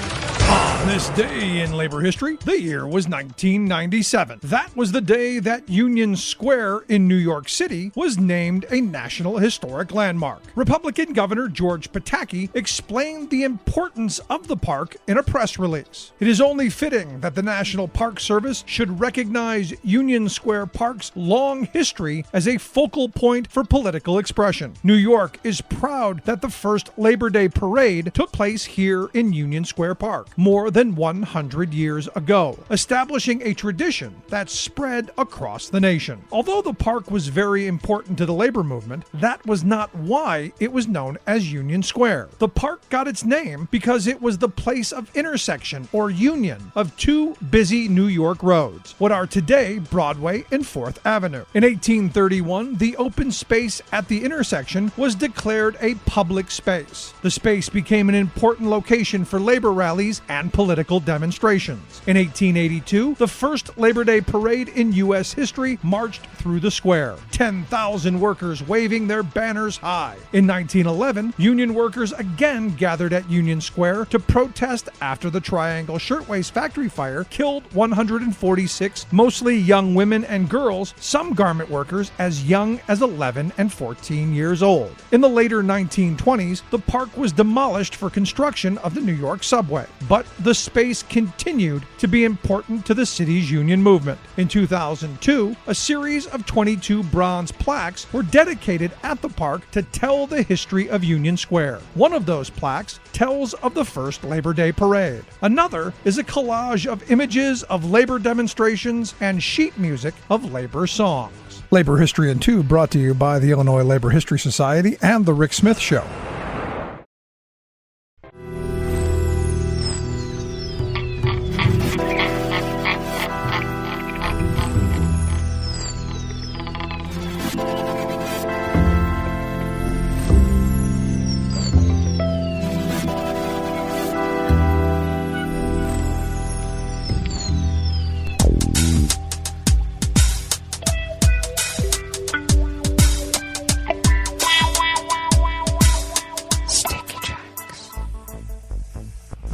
On this day in labor history, the year was 1997. That was the day that Union Square in New York City was named a National Historic Landmark. Republican Governor George Pataki explained the importance of the park in a press release. It is only fitting that the National Park Service should recognize Union Square Park's long history as a focal point for political expression. New York is proud that the first Labor Day parade took place here in Union Square Park more than 100 years ago, establishing a tradition that spread across the nation. Although the park was very important to the labor movement, that was not why it was known as Union Square. The park got its name because it was the place of intersection or union of two busy New York roads, what are today Broadway and 4th Avenue. In 1831, the open space at the intersection was declared a public space. The space became an important location for labor rallies and political demonstrations. In 1882, the first Labor Day parade in U.S. history marched through the square, 10,000 workers waving their banners high. In 1911, union workers again gathered at Union Square to protest after the Triangle Shirtwaist Factory fire killed 146, mostly young women and girls, some garment workers as young as 11 and 14 years old. In the later 1920s, the park was demolished demolished for construction of the New York subway. But the space continued to be important to the city's union movement. In 2002, a series of 22 bronze plaques were dedicated at the park to tell the history of Union Square. One of those plaques tells of the first Labor Day parade. Another is a collage of images of labor demonstrations and sheet music of labor songs. Labor History in 2 brought to you by the Illinois Labor History Society and The Rick Smith Show.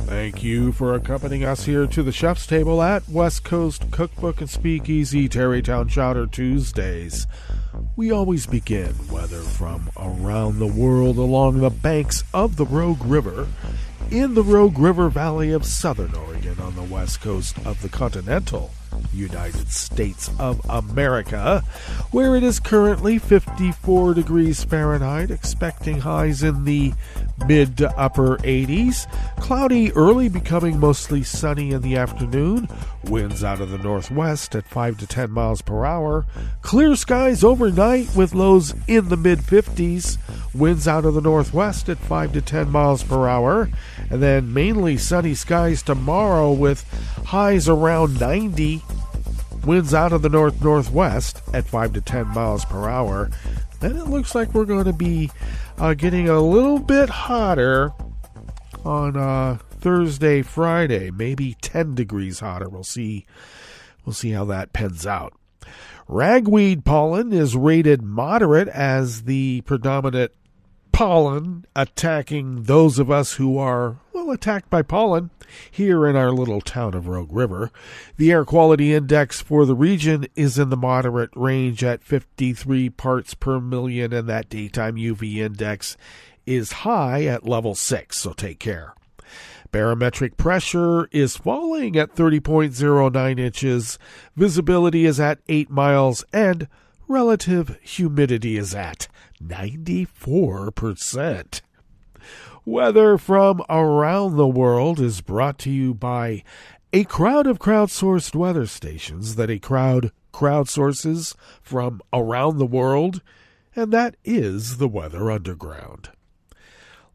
Thank you for accompanying us here to the chef's table at West Coast Cookbook and Speakeasy Tarrytown Chowder Tuesdays. We always begin, whether from around the world along the banks of the Rogue River, in the Rogue River Valley of Southern Oregon on the west coast of the continental United States of America, where it is currently 54 degrees Fahrenheit, expecting highs in the mid to upper 80s. Cloudy early, becoming mostly sunny in the afternoon. Winds out of the northwest at 5 to 10 miles per hour. Clear skies overnight with lows in the mid 50s. Winds out of the northwest at 5 to 10 miles per hour. And then mainly sunny skies tomorrow with highs around 90. Winds out of the north-northwest at 5 to 10 miles per hour. Then it looks like we're going to be getting a little bit hotter on Thursday, Friday, maybe 10 degrees hotter. We'll see how that pans out. Ragweed pollen is rated moderate as the predominant pollen attacking those of us who are, well, attacked by pollen here in our little town of Rogue River. The air quality index for the region is in the moderate range at 53 parts per million, and that daytime UV index is high at level 6, so take care. Barometric pressure is falling at 30.09 inches. Visibility is at 8 miles, and relative humidity is at 94%. Weather from around the world is brought to you by a crowd of crowdsourced weather stations that a crowd crowdsources from around the world, and that is the Weather Underground.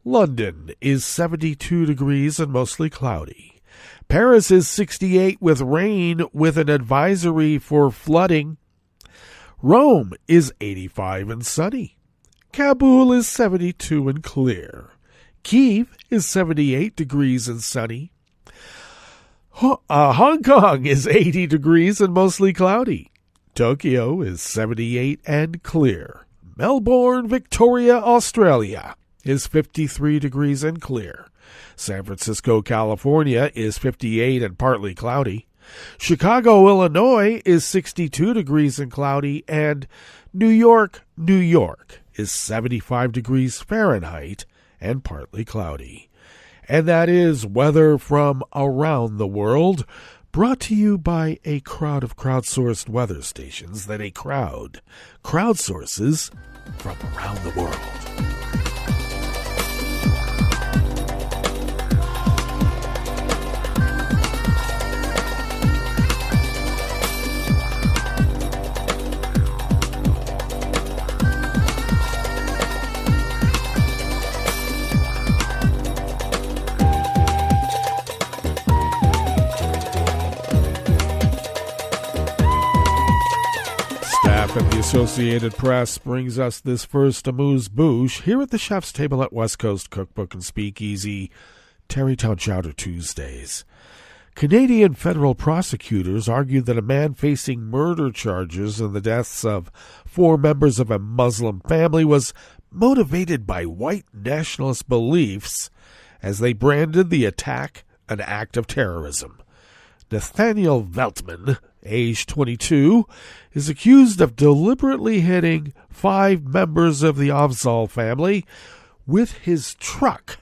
London is 72 degrees and mostly cloudy. Paris is 68 with rain with an advisory for flooding. Rome is 85 and sunny. Kabul is 72 and clear. Kiev is 78 degrees and sunny. Hong Kong is 80 degrees and mostly cloudy. Tokyo is 78 and clear. Melbourne, Victoria, Australia is 53 degrees and clear. San Francisco, California is 58 and partly cloudy. Chicago, Illinois is 62 degrees and cloudy. And New York, New York is 75 degrees Fahrenheit and partly cloudy. And that is weather from around the world, brought to you by a crowd of crowdsourced weather stations that a crowd crowdsources from around the world. At the Associated Press brings us this first amuse-bouche here at the chef's table at West Coast Cookbook and Speakeasy, Tarrytown Chowder Tuesdays. Canadian federal prosecutors argued that a man facing murder charges in the deaths of 4 members of a Muslim family was motivated by white nationalist beliefs as they branded the attack an act of terrorism. Nathaniel Veltman, age 22, is accused of deliberately hitting 5 members of the Afzal family with his truck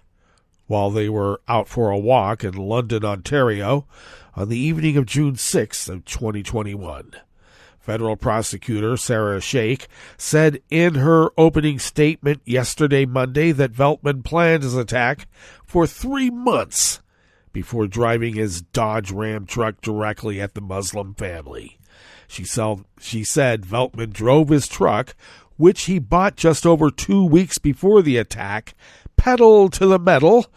while they were out for a walk in London, Ontario, on the evening of June 6th of 2021. Federal prosecutor Sarah Sheikh said in her opening statement yesterday, Monday, that Veltman planned his attack for 3 months before driving his Dodge Ram truck directly at the Muslim family. She said Veltman drove his truck, which he bought just over 2 weeks before the attack, pedal to the metal,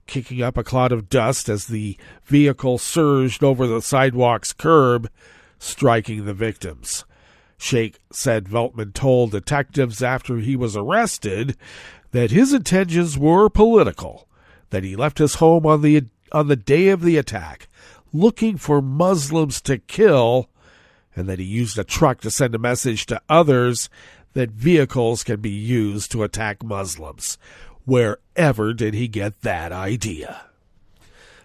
kicking up a cloud of dust as the vehicle surged over the sidewalk's curb, striking the victims. Sheikh said Veltman told detectives after he was arrested that his intentions were political, that he left his home on the day of the attack looking for Muslims to kill, and that he used a truck to send a message to others that vehicles can be used to attack Muslims. Wherever did he get that idea?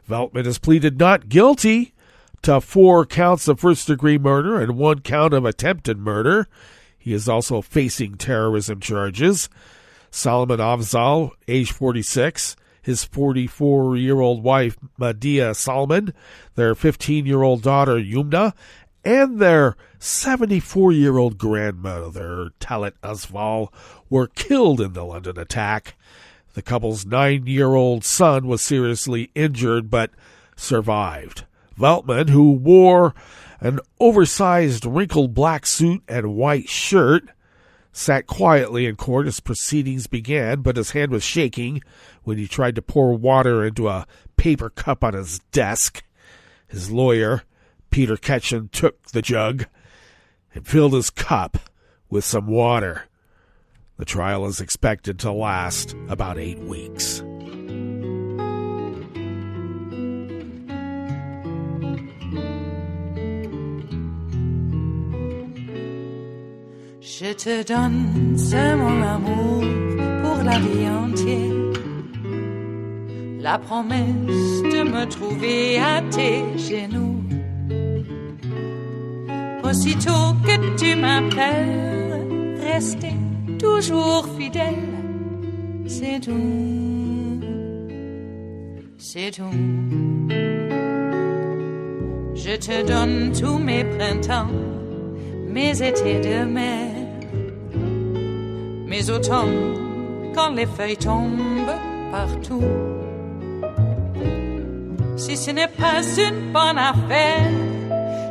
Veltman has pleaded not guilty to 4 counts of first-degree murder and 1 count of attempted murder. He is also facing terrorism charges. Salman Afzal, age 46, his 44-year-old wife, Madia Salman, their 15-year-old daughter, Yumna, and their 74-year-old grandmother, Talat Asval, were killed in the London attack. The couple's 9-year-old son was seriously injured but survived. Veltman, who wore an oversized wrinkled black suit and white shirt, sat quietly in court as proceedings began, but his hand was shaking when he tried to pour water into a paper cup on his desk. His lawyer, Peter Ketchum, took the jug and filled his cup with some water. The trial is expected to last about 8 weeks. Je te donne ce mon amour pour la vie entière. La promesse de me trouver à tes genoux. Aussitôt que tu m'appelles, rester toujours fidèle. C'est tout, c'est tout. Je te donne tous mes printemps, mes étés de mer. Mes automnes, quand les feuilles tombent partout. Si ce n'est pas une bonne affaire,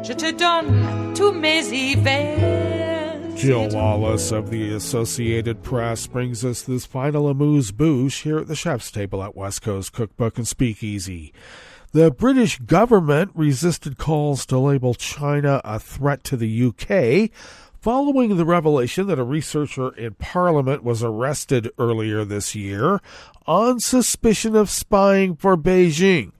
je te donne tous mes hivers. Jill Wallace of the Associated Press brings us this final amuse-bouche here at the chef's table at West Coast Cookbook and Speakeasy. The British government resisted calls to label China a threat to the UK, following the revelation that a researcher in Parliament was arrested earlier this year on suspicion of spying for Beijing.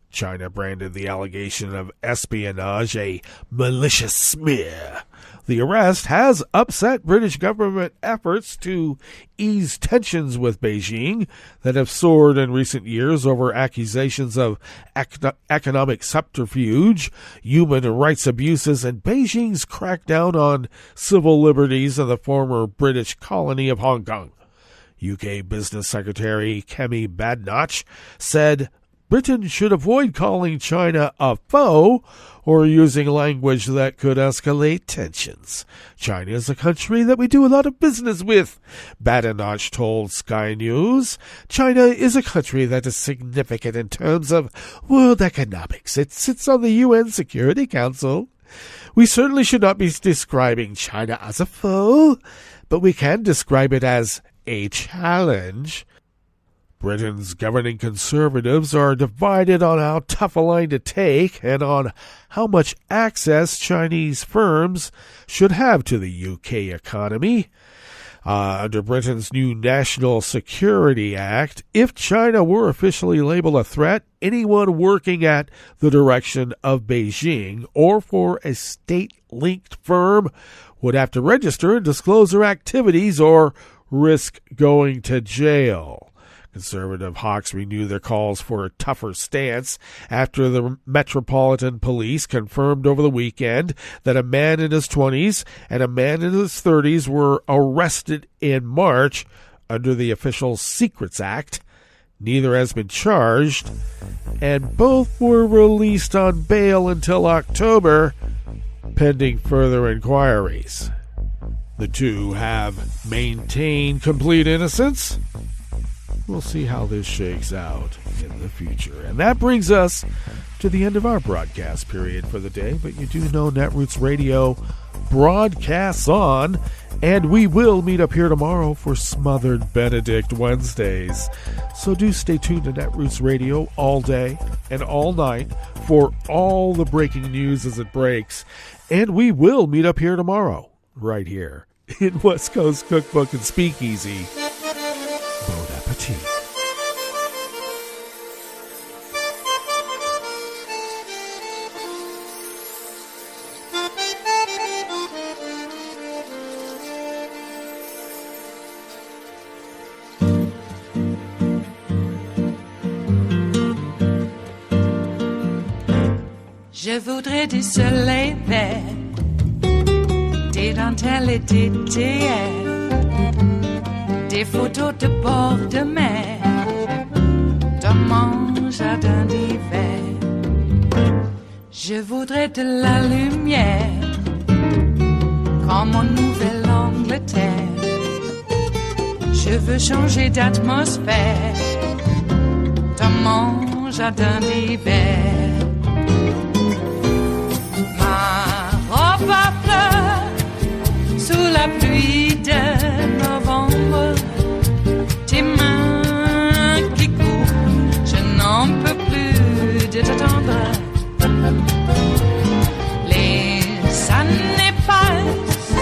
China branded the allegation of espionage a malicious smear. The arrest has upset British government efforts to ease tensions with Beijing that have soared in recent years over accusations of economic subterfuge, human rights abuses, and Beijing's crackdown on civil liberties in the former British colony of Hong Kong. UK Business Secretary Kemi Badenoch said Britain should avoid calling China a foe or using language that could escalate tensions. China is a country that we do a lot of business with, Badenoch told Sky News. China is a country that is significant in terms of world economics. It sits on the UN Security Council. We certainly should not be describing China as a foe, but we can describe it as a challenge. Britain's governing Conservatives are divided on how tough a line to take and on how much access Chinese firms should have to the UK economy. Under Britain's new National Security Act, if China were officially labeled a threat, anyone working at the direction of Beijing or for a state-linked firm would have to register and disclose their activities or risk going to jail. Conservative hawks renew their calls for a tougher stance after the Metropolitan Police confirmed over the weekend that a man in his 20s and a man in his 30s were arrested in March under the Official Secrets Act Neither has been charged, and both were released on bail until October, pending further inquiries. The two have maintained complete innocence. We'll see how this shakes out in the future. And that brings us to the end of our broadcast period for the day. But you do know Netroots Radio broadcasts on, and we will meet up here tomorrow for Smothered Benedict Wednesdays. So do stay tuned to Netroots Radio all day and all night for all the breaking news as it breaks. And we will meet up here tomorrow, right here in West Coast Cookbook and Speakeasy. Bon appetit. Je voudrais du soleil vert, des dentelles et des théières, des photos de bord de mer, dans mon jardin d'hiver. Je voudrais de la lumière, comme en Nouvelle-Angleterre. Je veux changer d'atmosphère, dans mon jardin d'hiver. À fleurs, sous la pluie de novembre, tes mains qui courent, je n'en peux plus de t'attendre. Les années passent,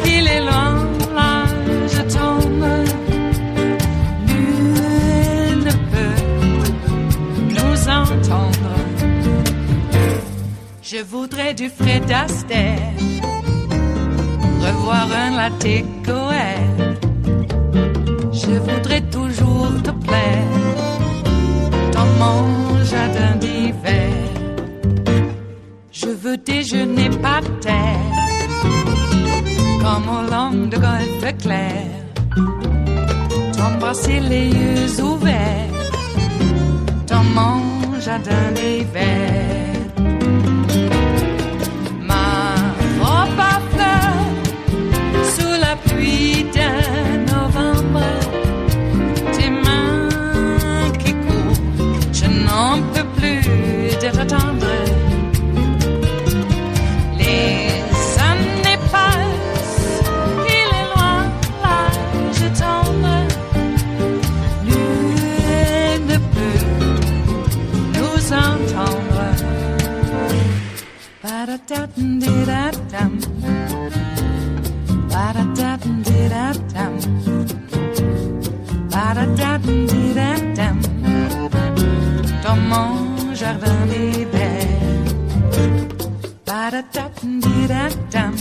qu'il est loin, là je tombe. Nul ne peut nous entendre. Je voudrais du Fred Astaire, revoir un latte Goer. Je voudrais toujours te plaire dans mon jardin d'hiver. Je veux déjeuner par terre, comme au long de golfe clair, t'embrasser les yeux ouverts dans mon jardin d'hiver. Pluie de novembre, tes mains qui courent, je n'en peux plus de t'attendre. Les années passent, il est loin, là je tombe. Nul ne peut nous entendre. Ba-da-da-dum-di-da-dum. Ba-da-da-dum-di-da-dum. Ba-da-da-dum-di-da-dum. Dans mon jardin d'hiver. Ba-da-da-dum-di-da-dum.